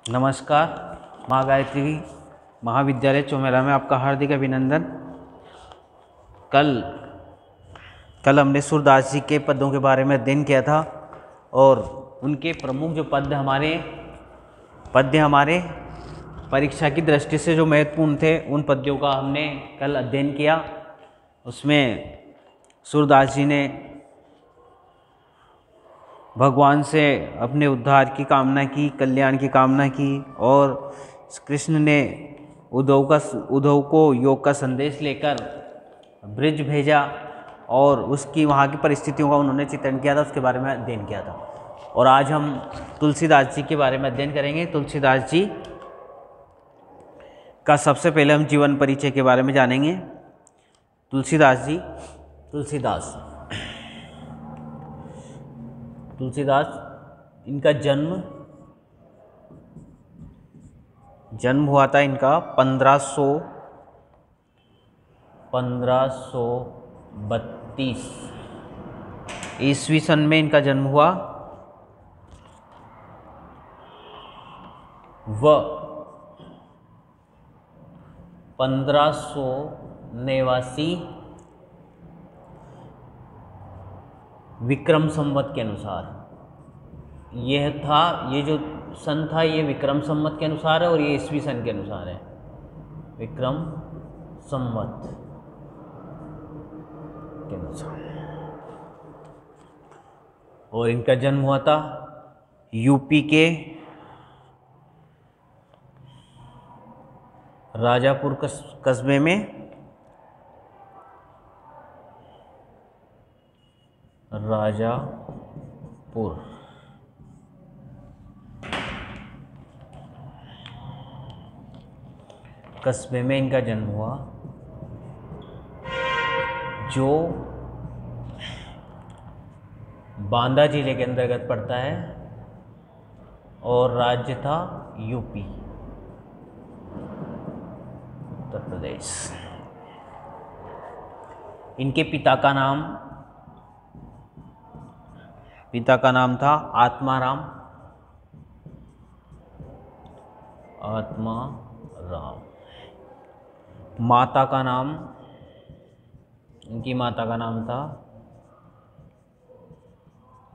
नमस्कार। माँ गायत्री महाविद्यालय चौमेरा में आपका हार्दिक अभिनंदन। कल हमने सूरदास जी के पद्यों के बारे में अध्ययन किया था और उनके प्रमुख जो पद्य हमारे परीक्षा की दृष्टि से जो महत्वपूर्ण थे उन पद्यों का हमने कल अध्ययन किया। उसमें सूरदास जी ने भगवान से अपने उद्धार की कामना की, कल्याण की कामना की और कृष्ण ने उद्धव को योग का संदेश लेकर ब्रिज भेजा और उसकी वहाँ की परिस्थितियों का उन्होंने चित्रण किया था, उसके बारे में अध्ययन किया था। और आज हम तुलसीदास जी के बारे में अध्ययन करेंगे। तुलसीदास जी का सबसे पहले हम जीवन परिचय के बारे में जानेंगे। तुलसीदास इनका जन्म हुआ था इनका 1532 ईस्वी सन में इनका जन्म हुआ। व 1589 विक्रम संवत के अनुसार ये जो सन था ये विक्रम संवत के अनुसार है और ये ईस्वी सन के अनुसार है, विक्रम संवत के अनुसार। और इनका जन्म हुआ था यूपी के राजापुर कस्बे में। राजापुर कस्बे में इनका जन्म हुआ, जो बांदा जिले के अंतर्गत पड़ता है और राज्य था यूपी, उत्तर प्रदेश। इनके पिता का नाम था आत्माराम। इनकी माता का नाम था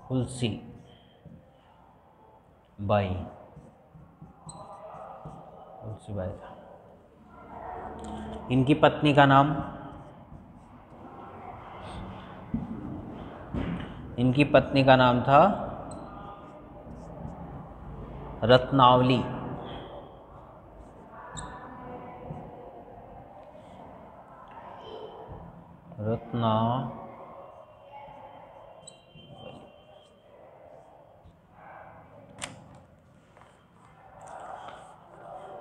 तुलसी बाई था। इनकी पत्नी का नाम था रत्नावली।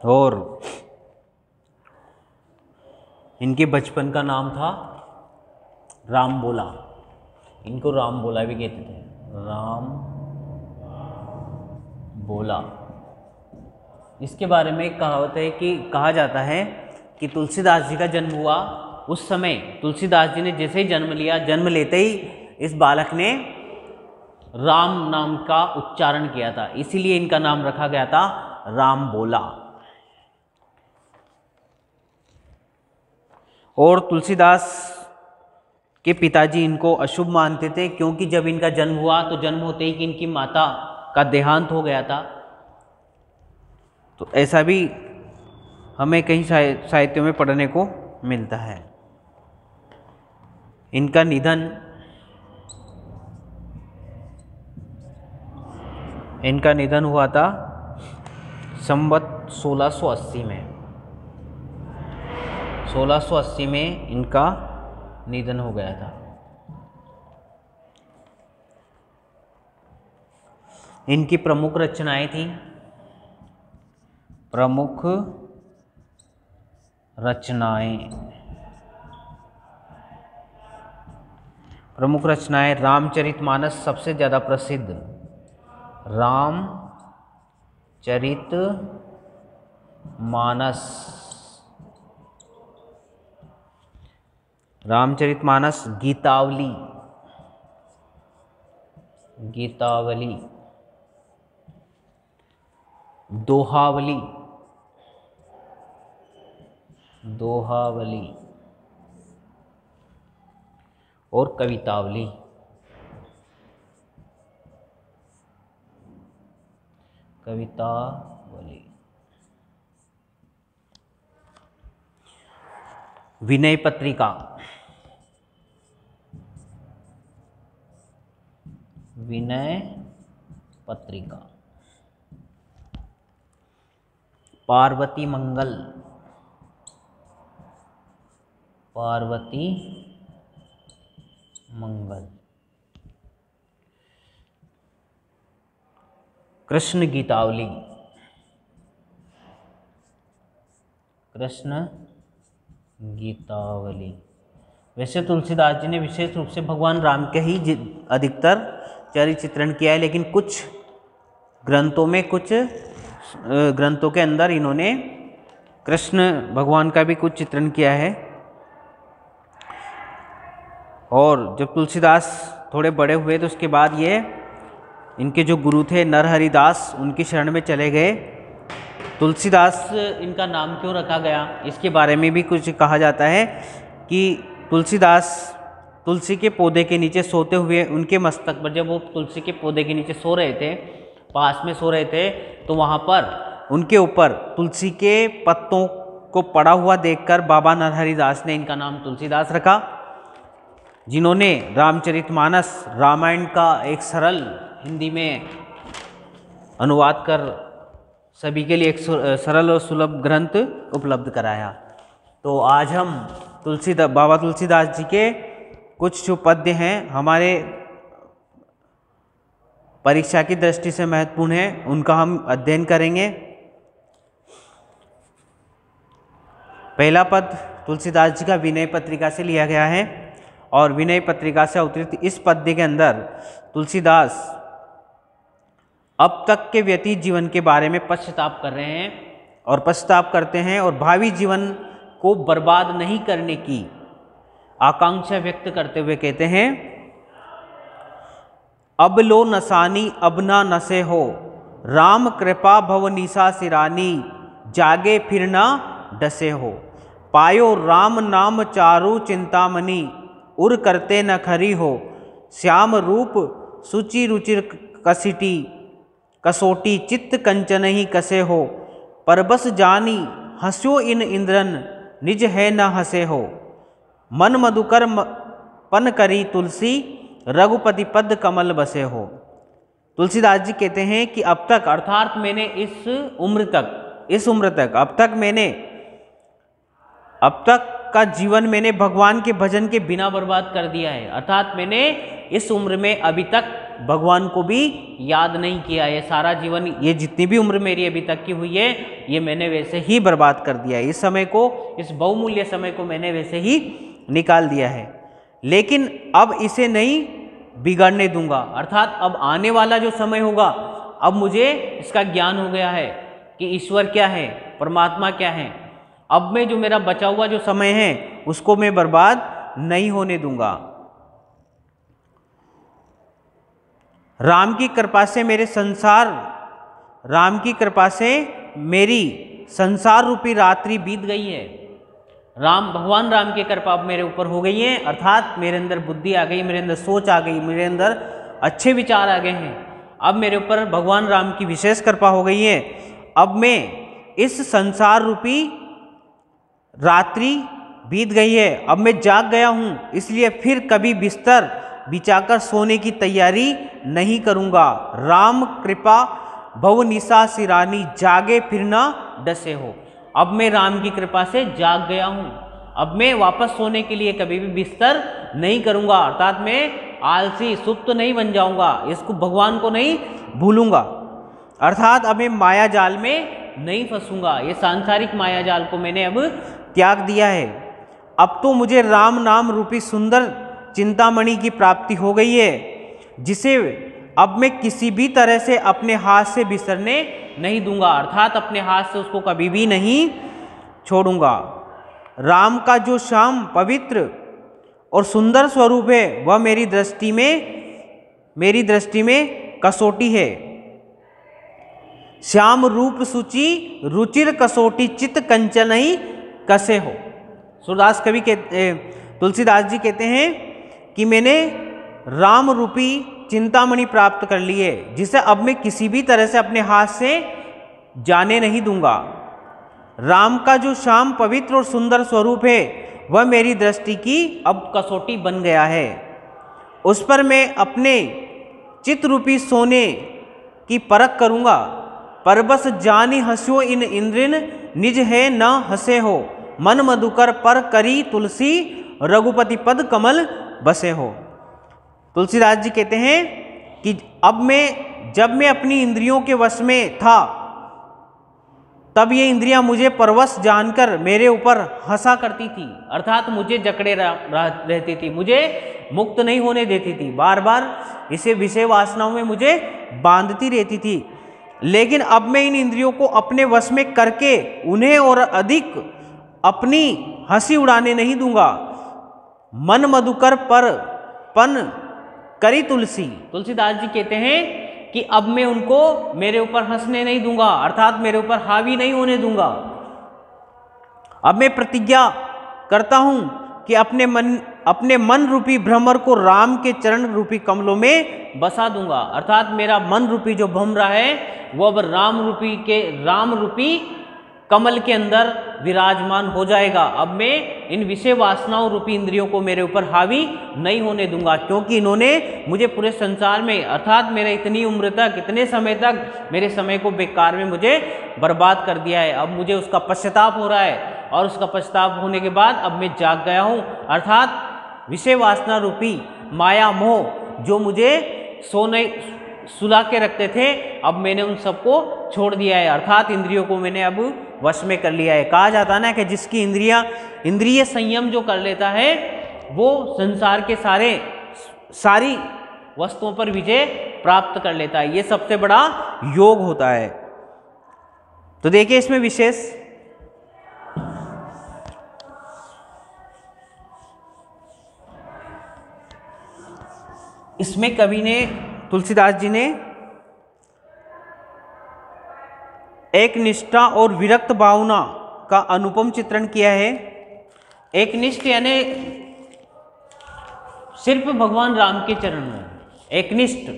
और इनके बचपन का नाम था राम बोला। इनको राम बोला भी कहते थे, राम बोला। इसके बारे में एक कहावत है कि कहा जाता है कि तुलसीदास जी का जन्म हुआ उस समय तुलसीदास जी ने जैसे ही जन्म लिया, जन्म लेते ही इस बालक ने राम नाम का उच्चारण किया था, इसीलिए इनका नाम रखा गया था राम बोला। और तुलसीदास के पिताजी इनको अशुभ मानते थे, क्योंकि जब इनका जन्म हुआ तो जन्म होते ही कि इनकी माता का देहांत हो गया था। तो ऐसा भी हमें कई साहित्यों में पढ़ने को मिलता है। इनका निधन हुआ था संवत 1680 में। 1680 में इनका निधन हो गया था। इनकी प्रमुख रचनाएं थी। प्रमुख रचनाएं रामचरितमानस सबसे ज़्यादा प्रसिद्ध। रामचरितमानस, गीतावली, दोहावली, दोहावली और कवितावली। कवितावली। विनय पत्रिका, विनय पत्रिका। पार्वती मंगल, पार्वती मंगल। कृष्ण गीतावली, कृष्ण गीतावली। वैसे तुलसीदास जी ने विशेष रूप से भगवान राम के ही अधिकतर चरित्र चित्रण किया है, लेकिन कुछ ग्रंथों में, कुछ ग्रंथों के अंदर इन्होंने कृष्ण भगवान का भी कुछ चित्रण किया है। और जब तुलसीदास थोड़े बड़े हुए तो उसके बाद ये इनके जो गुरु थे नरहरिदास, उनकी शरण में चले गए। तुलसीदास इनका नाम क्यों रखा गया, इसके बारे में भी कुछ कहा जाता है कि तुलसीदास तुलसी के पौधे के नीचे सोते हुए उनके मस्तक पर, जब वो तुलसी के पौधे के नीचे सो रहे थे, पास में सो रहे थे, तो वहाँ पर उनके ऊपर तुलसी के पत्तों को पड़ा हुआ देखकर बाबा नरहरिदास ने इनका नाम तुलसीदास रखा, जिन्होंने रामचरितमानस, रामायण का एक सरल हिंदी में अनुवाद कर सभी के लिए एक सरल और सुलभ ग्रंथ उपलब्ध कराया। तो आज हम बाबा तुलसीदास जी के कुछ जो पद्य हैं हमारे परीक्षा की दृष्टि से महत्वपूर्ण है, उनका हम अध्ययन करेंगे। पहला पद तुलसीदास जी का विनय पत्रिका से लिया गया है और विनय पत्रिका से अवतरित इस पद्य के अंदर तुलसीदास अब तक के व्यतीत जीवन के बारे में पश्चाताप कर रहे हैं और पश्चाताप करते हैं और भावी जीवन को बर्बाद नहीं करने की आकांक्षा व्यक्त करते हुए कहते हैं, अब लो नसानी अब ना नसे हो, राम कृपा भव निशा सिरानी, जागे फिर ना डसे हो, पायो राम नाम चारु चिंतामणि, उर करते न खरी हो, श्याम रूप सुचि रुचिर कसिटी, कसोटी चित्त कंचन ही कसे हो, परबस जानी हंस्यो इन इंद्रन, निज है न हंसे हो, मन मधुकर पन करी तुलसी, रघुपति पद कमल बसे हो। तुलसीदास जी कहते हैं कि अब तक, अर्थात मैंने इस उम्र तक अब तक का जीवन मैंने भगवान के भजन के बिना बर्बाद कर दिया है, अर्थात मैंने इस उम्र में अभी तक भगवान को भी याद नहीं किया। ये सारा जीवन, ये जितनी भी उम्र मेरी अभी तक की हुई है, ये मैंने वैसे ही बर्बाद कर दिया है। इस समय को, इस बहुमूल्य समय को मैंने वैसे ही निकाल दिया है, लेकिन अब इसे नहीं बिगड़ने दूंगा। अर्थात अब आने वाला जो समय होगा, अब मुझे इसका ज्ञान हो गया है कि ईश्वर क्या है, परमात्मा क्या है। अब मैं जो मेरा बचा हुआ जो समय है उसको मैं बर्बाद नहीं होने दूंगा। राम की कृपा से मेरी संसार रूपी रात्रि बीत गई है। भगवान राम की कृपा अब मेरे ऊपर हो गई है, अर्थात मेरे अंदर बुद्धि आ गई, मेरे अंदर सोच आ गई, मेरे अंदर अच्छे विचार आ गए हैं। अब मेरे ऊपर भगवान राम की विशेष कृपा हो गई है। अब मैं इस संसार रूपी रात्रि बीत गई है, अब मैं जाग गया हूँ, इसलिए फिर कभी बिस्तर बिछाकर सोने की तैयारी नहीं करूँगा। राम कृपा भव निशा सिरानी, जागे फिर ना डसे हो। अब मैं राम की कृपा से जाग गया हूँ, अब मैं वापस सोने के लिए कभी भी बिस्तर नहीं करूँगा, अर्थात मैं आलसी सुप्त नहीं बन जाऊँगा, इसको भगवान को नहीं भूलूँगा, अर्थात अब मैं माया जाल में नहीं फंसूँगा। ये सांसारिक माया जाल को मैंने अब त्याग दिया है। अब तो मुझे राम नाम रूपी सुंदर चिंतामणि की प्राप्ति हो गई है, जिसे अब मैं किसी भी तरह से अपने हाथ से बिसरने नहीं दूंगा, अर्थात अपने हाथ से उसको कभी भी नहीं छोड़ूंगा। राम का जो श्याम पवित्र और सुंदर स्वरूप है वह मेरी दृष्टि में कसौटी है। श्याम रूप सुचि रुचिर कसोटी चित कंचनई कसे हो। सूरदास कवि तुलसीदास जी कहते हैं कि मैंने राम रूपी चिंतामणि प्राप्त कर ली है, जिसे अब मैं किसी भी तरह से अपने हाथ से जाने नहीं दूंगा। राम का जो श्याम पवित्र और सुंदर स्वरूप है वह मेरी दृष्टि की अब कसौटी बन गया है। उस पर मैं अपने चित्त रूपी सोने की परख करूंगा। पर बस जानी हंस्यो इन इंद्रिन निज है न हंसे हो। मन मधुकर पर करी तुलसी रघुपति पद कमल बसे हो। तुलसीदास जी कहते हैं कि जब मैं अपनी इंद्रियों के वश में था, तब ये इंद्रियां मुझे परवश जानकर मेरे ऊपर हंसा करती थी, अर्थात मुझे जकड़े रहती थी, मुझे मुक्त नहीं होने देती थी, बार बार इसे विषय वासनाओं में मुझे बांधती रहती थी। लेकिन अब मैं इन इंद्रियों को अपने वश में करके उन्हें और अधिक अपनी हंसी उड़ाने नहीं दूंगा। मन मधुकर पर पन करी तुलसी। तुलसीदास जी कहते हैं कि अब मैं उनको मेरे ऊपर हंसने नहीं दूंगा, अर्थात मेरे ऊपर हावी नहीं होने दूंगा। अब मैं प्रतिज्ञा करता हूं कि अपने मन रूपी भ्रमर को राम के चरण रूपी कमलों में बसा दूंगा, अर्थात मेरा मन रूपी जो भ्रमरा है वो अब राम रूपी कमल के अंदर विराजमान हो जाएगा। अब मैं इन विषय वासनाओं रूपी इंद्रियों को मेरे ऊपर हावी नहीं होने दूंगा, क्योंकि इन्होंने मुझे पूरे संसार में, अर्थात मेरे इतनी उम्र तक, इतने समय तक मेरे समय को बेकार में मुझे बर्बाद कर दिया है। अब मुझे उसका पश्चाताप हो रहा है, और उसका पश्चाताप होने के बाद अब मैं जाग गया हूँ, अर्थात विषय वासना रूपी माया मोह जो मुझे सुला के रखते थे, अब मैंने उन सबको छोड़ दिया है, अर्थात इंद्रियों को मैंने अब वश में कर लिया है। कहा जाता है ना कि जिसकी इंद्रिय संयम जो कर लेता है वो संसार के सारी वस्तुओं पर विजय प्राप्त कर लेता है। ये सबसे बड़ा योग होता है। तो देखिए इसमें विशेष इसमें कवि ने, तुलसीदास जी ने एक निष्ठा और विरक्त भावना का अनुपम चित्रण किया है। एक निष्ठ यानी सिर्फ भगवान राम के चरण में, एक निष्ठ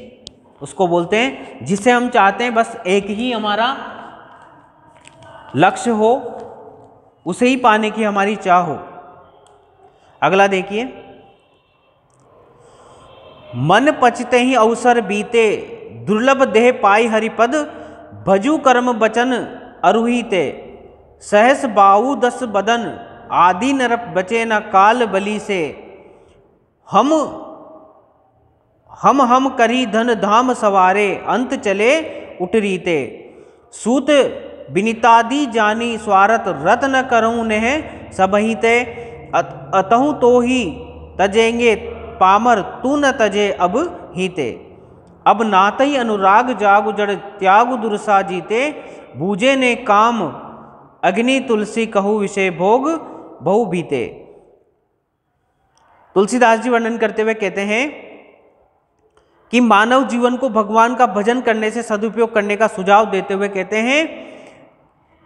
उसको बोलते हैं जिसे हम चाहते हैं बस एक ही हमारा लक्ष्य हो, उसे ही पाने की हमारी चाह हो। अगला देखिए, मन पचते ही अवसर बीते, दुर्लभ देह पाई हरिपद, भजू कर्म बचन अरुहिते, सहस बाऊ दस बदन, आदि नरप बचे न काल बलि से, हम करी धन धाम सवारे, अंत चले उठरीते, सूत बिनितादि जानी स्वारथ, रत न करूँ नेह सबहिते, अतहु तो ही तजेंगे पामर, तू न तजे अब हीते, अब नातई अनुराग जागु जड़ त्यागु दुर्सा जीते, बूझे ने काम अग्नि तुलसी कहु विषय भोग बहु बीते। तुलसीदास जी वर्णन करते हुए कहते हैं कि मानव जीवन को भगवान का भजन करने से सदुपयोग करने का सुझाव देते हुए कहते हैं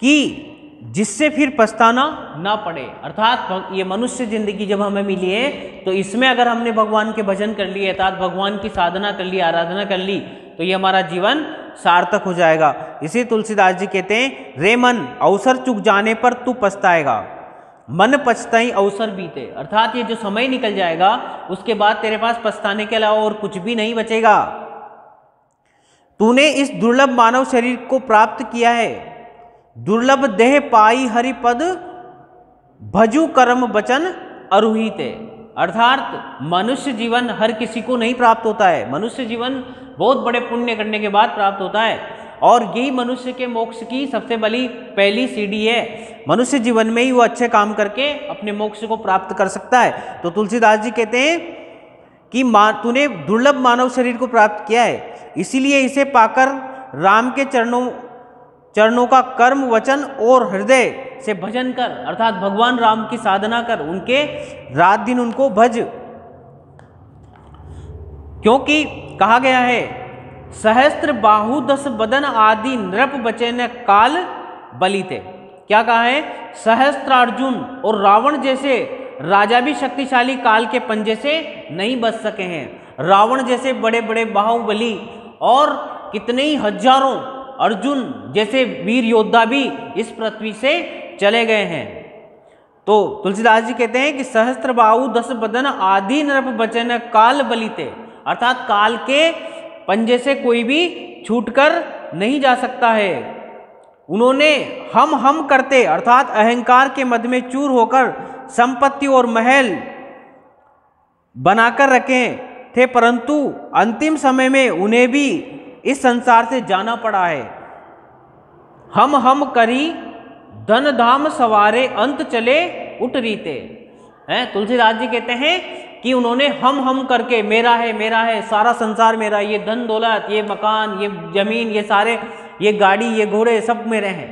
कि जिससे फिर पछताना ना पड़े, अर्थात ये मनुष्य जिंदगी जब हमें मिली है तो इसमें अगर हमने भगवान के भजन कर लिए, अर्थात भगवान की साधना कर ली, आराधना कर ली, तो ये हमारा जीवन सार्थक हो जाएगा। इसी तुलसीदास जी कहते हैं, रे मन अवसर चुक जाने पर तू पछताएगा, मन पछताई अवसर बीते, अर्थात ये जो समय निकल जाएगा उसके बाद तेरे पास पछताने के अलावा और कुछ भी नहीं बचेगा। तूने इस दुर्लभ मानव शरीर को प्राप्त किया है, दुर्लभ देह पाई हरिपद, भजू कर्म बचन अरुहिते, अर्थात मनुष्य जीवन हर किसी को नहीं प्राप्त होता है। मनुष्य जीवन बहुत बड़े पुण्य करने के बाद प्राप्त होता है, और यही मनुष्य के मोक्ष की सबसे बड़ी पहली सीढ़ी है। मनुष्य जीवन में ही वो अच्छे काम करके अपने मोक्ष को प्राप्त कर सकता है। तो तुलसीदास जी कहते हैं कि तूने दुर्लभ मानव शरीर को प्राप्त किया है, इसीलिए इसे पाकर राम के चरणों का कर्म वचन और हृदय से भजन कर, अर्थात भगवान राम की साधना कर, उनके रात दिन उनको भज, क्योंकि कहा गया है सहस्त्र बाहु दस बदन आदि नृप बचे न काल बलिते। क्या कहा है? सहस्त्रार्जुन और रावण जैसे राजा भी शक्तिशाली काल के पंजे से नहीं बच सके हैं। रावण जैसे बड़े बड़े बाहुबली और कितने ही हजारों अर्जुन जैसे वीर योद्धा भी इस पृथ्वी से चले गए हैं। तो तुलसीदास जी कहते हैं कि सहस्त्र बाहु दस बदन आदि नृप बचन काल बलिते, अर्थात काल के पंजे से कोई भी छूटकर नहीं जा सकता है। उन्होंने हम करते अर्थात अहंकार के मद में चूर होकर संपत्ति और महल बनाकर रखे थे, परंतु अंतिम समय में उन्हें भी इस संसार से जाना पड़ा है। हम करी धन धाम सवारे अंत चले उठ रीते हैं। तुलसीदास जी कहते हैं कि उन्होंने हम करके मेरा है सारा संसार मेरा, ये धन दौलत, ये मकान, ये जमीन, ये सारे, ये गाड़ी, ये घोड़े सब मेरे हैं,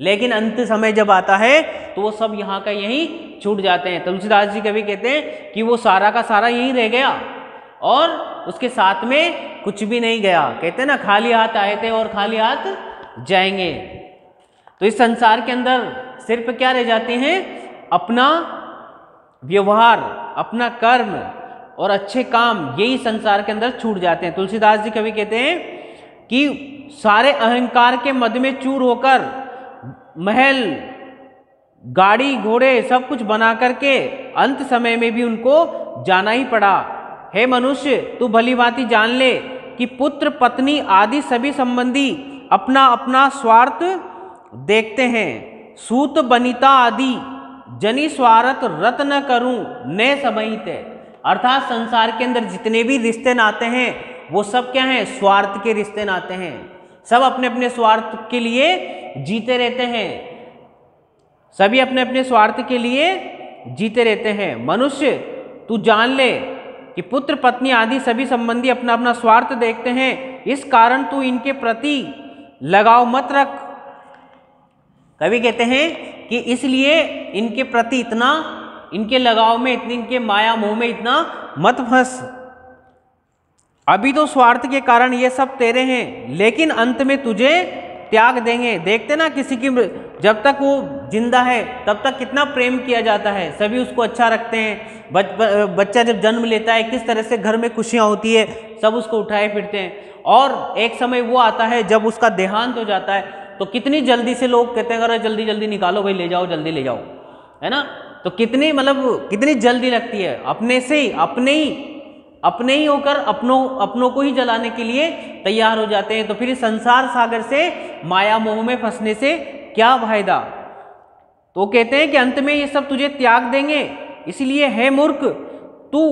लेकिन अंत समय जब आता है तो वो सब यहाँ का यहीं छूट जाते हैं। तुलसीदास जी कभी कहते हैं कि वो सारा का सारा यहीं रह गया और उसके साथ में कुछ भी नहीं गया। कहते हैं ना, खाली हाथ आए थे और खाली हाथ जाएंगे। तो इस संसार के अंदर सिर्फ क्या रह जाते हैं? अपना व्यवहार, अपना कर्म और अच्छे काम, यही संसार के अंदर छूट जाते हैं। तुलसीदास जी कभी कहते हैं कि सारे अहंकार के मद में चूर होकर महल, गाड़ी, घोड़े सब कुछ बना करके अंत समय में भी उनको जाना ही पड़ा। हे मनुष्य, तू भली भांति जान ले कि पुत्र, पत्नी आदि सभी संबंधी अपना अपना स्वार्थ देखते हैं। सूत बनिता आदि जनी स्वार्थ रत न करूं ने समहिते, अर्थात संसार के अंदर जितने भी रिश्ते नाते हैं वो सब क्या हैं? स्वार्थ के रिश्ते नाते हैं। सब अपने अपने स्वार्थ के लिए जीते रहते हैं, सभी अपने अपने स्वार्थ के लिए जीते रहते हैं। मनुष्य, तू जान ले कि पुत्र, पत्नी आदि सभी संबंधी अपना अपना स्वार्थ देखते हैं, इस कारण तू इनके प्रति लगाव मत रख। कवि कहते हैं कि इसलिए इनके प्रति इतना, इनके लगाव में इतनी, इनके माया मोह में इतना मत फंस। अभी तो स्वार्थ के कारण ये सब तेरे हैं, लेकिन अंत में तुझे त्याग देंगे। देखते ना, किसी की जब तक वो जिंदा है तब तक कितना प्रेम किया जाता है, सभी उसको अच्छा रखते हैं। बच्चा जब जन्म लेता है किस तरह से घर में खुशियाँ होती है, सब उसको उठाए फिरते हैं। और एक समय वो आता है जब उसका देहांत हो जाता है तो कितनी जल्दी से लोग कहते हैं अरे जल्दी जल्दी निकालो भाई, ले जाओ, जल्दी ले जाओ, है ना। तो कितनी मतलब कितनी जल्दी लगती है, अपने से ही अपने ही होकर अपनों को ही जलाने के लिए तैयार हो जाते हैं। तो फिर इस संसार सागर से माया मोह में फंसने से क्या फायदा। तो कहते हैं कि अंत में ये सब तुझे त्याग देंगे, इसलिए है मूर्ख, तू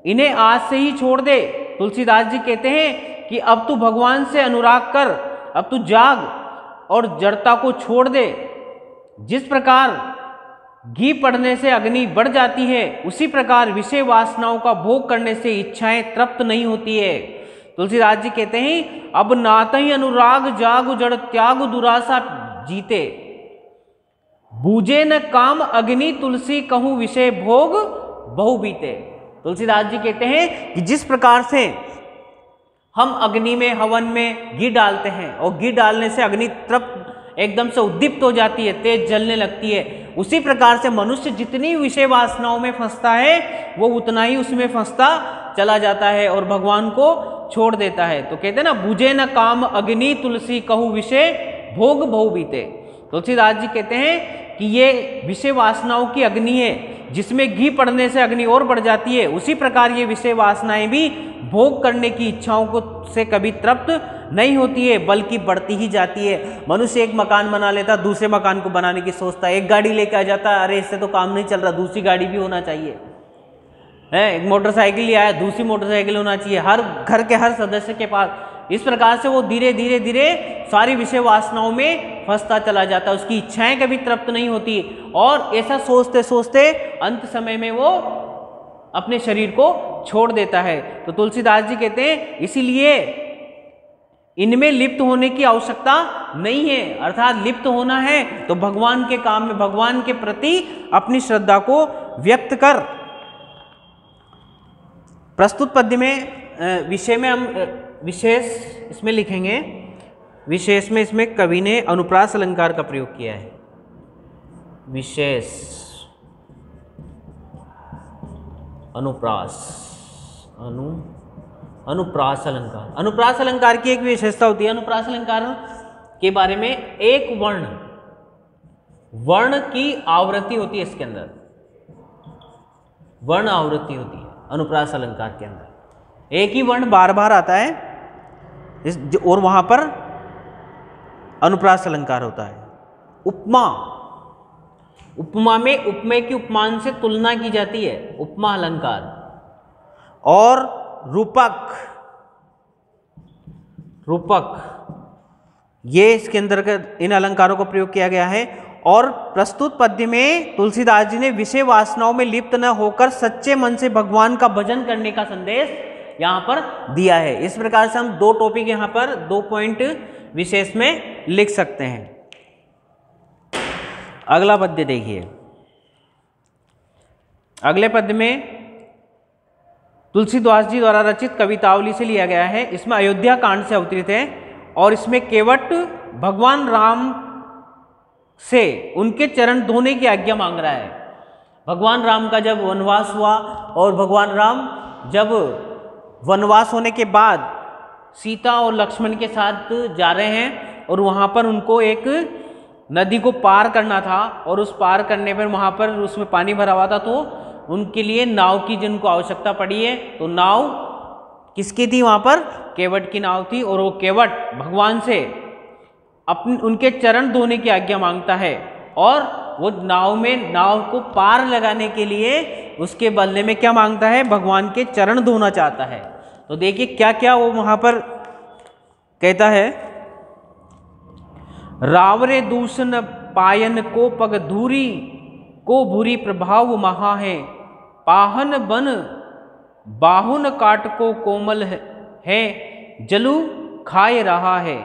इन्हें आज से ही छोड़ दे। तुलसीदास जी कहते हैं कि अब तू भगवान से अनुराग कर, अब तू जाग और जड़ता को छोड़ दे। जिस प्रकार घी पड़ने से अग्नि बढ़ जाती है, उसी प्रकार विषय वासनाओं का भोग करने से इच्छाएं तृप्त नहीं होती है। तुलसीदास जी कहते हैं अब नातहि अनुराग जाग जड़ त्याग दुरासा जीते, बूझे न काम अग्नि तुलसी कहूं विषय भोग बहु बीते। तुलसीदास जी कहते हैं कि जिस प्रकार से हम अग्नि में, हवन में घी डालते हैं और घी डालने से अग्नि तृप्त एकदम से उद्दीप्त हो जाती है, तेज जलने लगती है, उसी प्रकार से मनुष्य जितनी विषय वासनाओं में फंसता है वो उतना ही उसमें फंसता चला जाता है और भगवान को छोड़ देता है। तो कहते हैं ना, बुझे न काम अग्नि तुलसी कहूं विषय भोग बहु बीते। तुलसीदास जी कहते हैं कि ये विषय वासनाओं की अग्नि है, जिसमें घी पड़ने से अग्नि और बढ़ जाती है, उसी प्रकार ये विषय वासनाएं भी भोग करने की इच्छाओं को से कभी तृप्त नहीं होती है, बल्कि बढ़ती ही जाती है। मनुष्य एक मकान बना लेता, दूसरे मकान को बनाने की सोचता है, एक गाड़ी लेके आ जाता है, अरे इससे तो काम नहीं चल रहा, दूसरी गाड़ी भी होना चाहिए, है। एक मोटरसाइकिल ले आया, दूसरी मोटरसाइकिल होना चाहिए, हर घर के हर सदस्य के पास। इस प्रकार से वो धीरे धीरे धीरे सारी विषय वासनाओं में फंसता चला जाता है, उसकी इच्छाएं कभी तृप्त नहीं होती और ऐसा सोचते सोचते अंत समय में वो अपने शरीर को छोड़ देता है। तो तुलसीदास जी कहते हैं इसीलिए इनमें लिप्त होने की आवश्यकता नहीं है, अर्थात लिप्त होना है तो भगवान के काम में, भगवान के प्रति अपनी श्रद्धा को व्यक्त कर। प्रस्तुत पद्य में विषय में हम विशेष इसमें लिखेंगे, विशेष में इसमें कवि ने अनुप्रास अलंकार का प्रयोग किया है। विशेष अनुप्रास अनुप्रास अलंकार। अनुप्रास अलंकार की एक विशेषता होती है, अनुप्रास अलंकार के बारे में एक वर्ण की आवृत्ति होती है, इसके अंदर वर्ण आवृत्ति होती है अनुप्रास अलंकार के अंदर। एक ही वर्ण बार बार आता है और वहां पर अनुप्रास अलंकार होता है। उपमा, उपमा में उपमेय की उपमान से तुलना की जाती है, उपमा अलंकार। और रूपक, रूपक ये इसके अंदर इन अलंकारों का प्रयोग किया गया है। और प्रस्तुत पद्य में तुलसीदास जी ने विषय वासनाओं में लिप्त न होकर सच्चे मन से भगवान का भजन करने का संदेश यहां पर दिया है। इस प्रकार से हम दो टॉपिक यहां पर 2 पॉइंट विशेष में लिख सकते हैं। अगला पद्य देखिए। अगले पद्य में तुलसीदास जी द्वारा रचित कवितावली से लिया गया है। इसमें अयोध्या कांड से अवतरित है और इसमें केवट भगवान राम से उनके चरण धोने की आज्ञा मांग रहा है। भगवान राम का जब वनवास हुआ और भगवान राम जब वनवास होने के बाद सीता और लक्ष्मण के साथ जा रहे हैं और वहाँ पर उनको एक नदी को पार करना था और उस पार करने पर वहाँ पर उसमें पानी भरा हुआ था, तो उनके लिए नाव की जिनको आवश्यकता पड़ी है, तो नाव किसकी थी वहाँ पर? केवट की नाव थी। और वो केवट भगवान से अपने उनके चरण धोने की आज्ञा मांगता है और वो नाव को पार लगाने के लिए उसके बदले में क्या मांगता है? भगवान के चरण धोना चाहता है। तो देखिए क्या क्या वो वहां पर कहता है। रावरे दूषण पायन को पग धूरी को भूरी प्रभाव महा है, पाहन बन बाहुन काट को कोमल है, जलू खाए रहा है,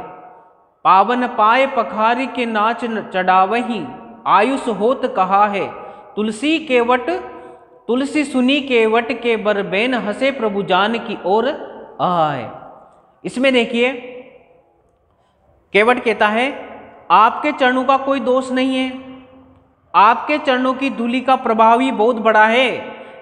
पावन पाए पखारी के नाच चढ़ावही, आयुष होत कहा है, तुलसी केवट तुलसी सुनी केवट के बरबेन हंसे प्रभु जान की ओर आए। इसमें देखिए केवट कहता है आपके चरणों का कोई दोष नहीं है, आपके चरणों की धूलि का प्रभाव ही बहुत बड़ा है,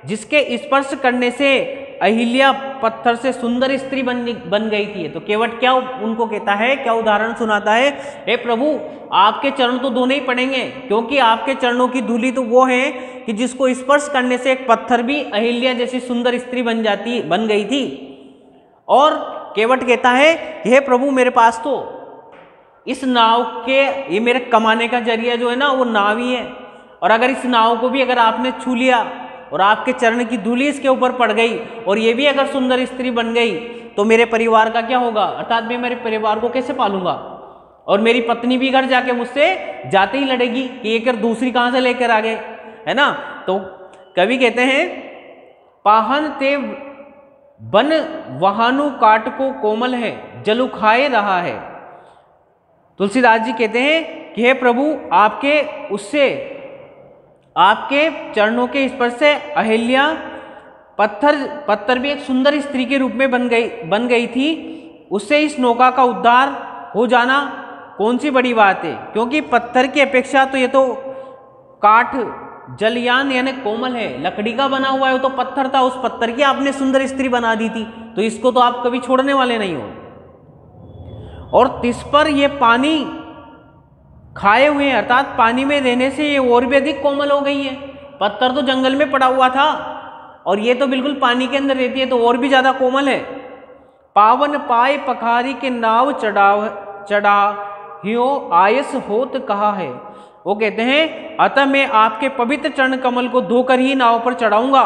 जिसके स्पर्श करने से अहिल्या पत्थर से सुंदर स्त्री बन गई थी। तो केवट क्या उनको कहता है, क्या उदाहरण सुनाता है? हे प्रभु आपके चरण तो धोने ही पड़ेंगे, क्योंकि आपके चरणों की धूलि तो वो है कि जिसको स्पर्श करने से एक पत्थर भी अहिल्या जैसी सुंदर स्त्री बन गई थी। और केवट कहता है हे प्रभु मेरे पास तो इस नाव के ये मेरे कमाने का जरिया जो है ना वो नाव ही है, और अगर इस नाव को भी अगर आपने छू लिया और आपके चरण की धूलि इसके ऊपर पड़ गई और ये भी अगर सुंदर स्त्री बन गई तो मेरे परिवार का क्या होगा? अर्थात मैं मेरे परिवार को कैसे पालूंगा? और मेरी पत्नी भी घर जाके मुझसे जाते ही लड़ेगी कि ये कर दूसरी कहां से लेकर आ गए, है ना। तो कवि कहते हैं पाहन ते बन वहानु काट को कोमल है, जलु खाए रहा है। तुलसीदास जी कहते हैं कि हे प्रभु आपके चरणों के स्पर्श से अहिल्या पत्थर भी एक सुंदर स्त्री के रूप में बन गई थी, उससे इस नौका का उद्धार हो जाना कौन सी बड़ी बात है, क्योंकि पत्थर की अपेक्षा तो ये तो काठ जलयान यानी कोमल है, लकड़ी का बना हुआ है, वो तो पत्थर था, उस पत्थर की आपने सुंदर स्त्री बना दी थी, तो इसको तो आप कभी छोड़ने वाले नहीं हो। और तिस पर ये पानी खाए हुए हैं, अर्थात पानी में रहने से ये और भी अधिक कोमल हो गई है। पत्थर तो जंगल में पड़ा हुआ था और ये तो बिल्कुल पानी के अंदर रहती है, तो और भी ज्यादा कोमल है। पावन पाए पखारी के नाव चढ़ाहियो आयस होत कहा है। वो कहते हैं अतः मैं आपके पवित्र चरण कमल को धोकर ही नाव पर चढ़ाऊंगा,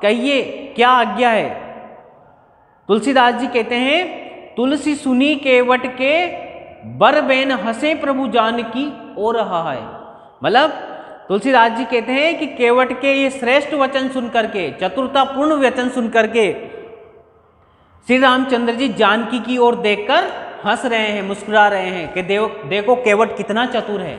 कहिए क्या आज्ञा है। तुलसीदास जी कहते हैं तुलसी सुनी केवट के बरबेन हंसे प्रभु जान की ओ रहा है। मतलब तुलसीदास जी कहते हैं कि केवट के ये श्रेष्ठ वचन सुन करके, चतुरतापूर्ण वचन सुन करके श्री रामचंद्र जी जानकी की ओर देखकर हंस रहे हैं, मुस्कुरा रहे हैं कि देखो केवट कितना चतुर है।